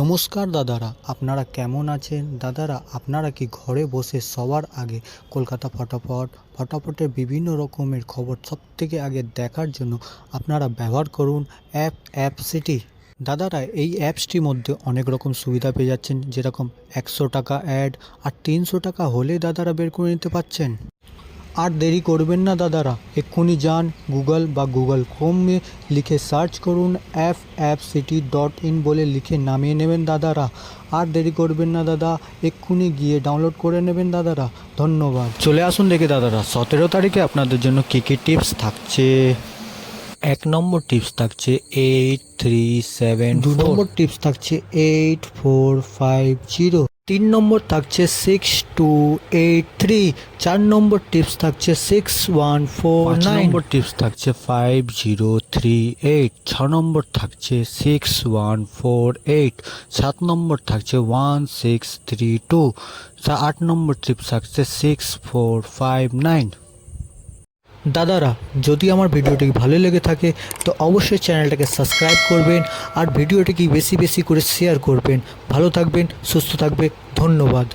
নমস্কার দাদারা, আপনারা কেমন আছেন? দাদারা, আপনারা কি ঘরে বসে সবার আগে কলকাতা ফটাফটের বিভিন্ন রকমের খবর সবথেকে আগে দেখার জন্য আপনারা ব্যবহার করুন অ্যাপ সিটি। দাদারা, এই অ্যাপসটির মধ্যে অনেক রকম সুবিধা পেয়ে যাচ্ছেন, যেরকম 100 টাকা অ্যাড আর 300 টাকা হলে দাদারা বের করে নিতে পারছেন। আর দেরি করবেন না দাদারা, এক্ষুনি যান গুগল বা গুগল ক্রোমে লিখে সার্চ করুন appcity.in বলে লিখে নামিয়ে নেবেন দাদারা। আর দেরি করবেন না দাদা, এক্ষুনি গিয়ে ডাউনলোড করে নেবেন দাদারা। ধন্যবাদ। চলে আসুন দেখে দাদারা, 17 তারিখে আপনাদের জন্য কী কী টিপস থাকছে। 1 নম্বর টিপস থাকছে 8374। 2 নম্বর টিপস থাকছে 8450। 3 নম্বর থাকছে 6283। 4 নম্বর টিপস থাকছে 6149। 5 নম্বর টিপস থাকছে 5038। 6 নম্বর থাকছে 6148। 7 নম্বর থাকছে 1632। 8 নম্বর টিপস থাকছে 6459। দাদারা, যদি আমার ভিডিওটি ভালো লেগে থাকে তো অবশ্যই চ্যানেলটাকে সাবস্ক্রাইব করবেন আর ভিডিওটিকে বেশি বেশি করে শেয়ার করবেন। ভালো থাকবেন, সুস্থ থাকবেন, ধন্যবাদ।